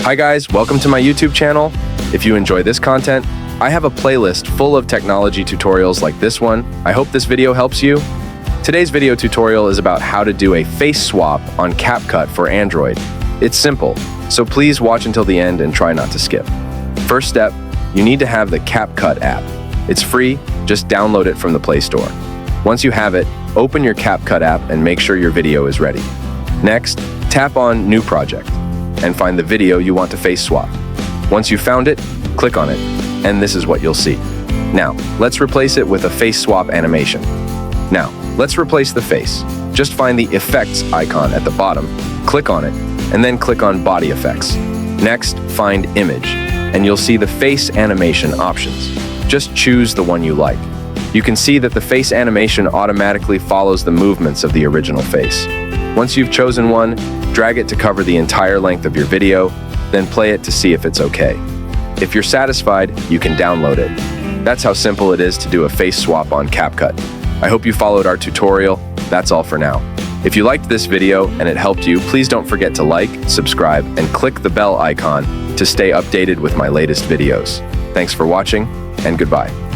Hi guys, welcome to my YouTube channel. If you enjoy this content, I have a playlist full of technology tutorials like this one. I hope this video helps you. Today's video tutorial is about how to do a face swap on CapCut for Android. It's simple, so please watch until the end and try not to skip. First step, you need to have the CapCut app. It's free, just download it from the Play Store. Once you have it, open your CapCut app and make sure your video is ready. Next, tap on New Project and find the video you want to face swap. Once you've found it, click on it, and this is what you'll see. Now, let's replace it with a face swap animation. Now, let's replace the face. Just find the effects icon at the bottom, click on it, and then click on body effects. Next, find image, and you'll see the face animation options. Just choose the one you like. You can see that the face animation automatically follows the movements of the original face. Once you've chosen one, drag it to cover the entire length of your video, then play it to see if it's okay. If you're satisfied, you can download it. That's how simple it is to do a face swap on CapCut. I hope you followed our tutorial. That's all for now. If you liked this video and it helped you, please don't forget to like, subscribe, and click the bell icon to stay updated with my latest videos. Thanks for watching, and goodbye.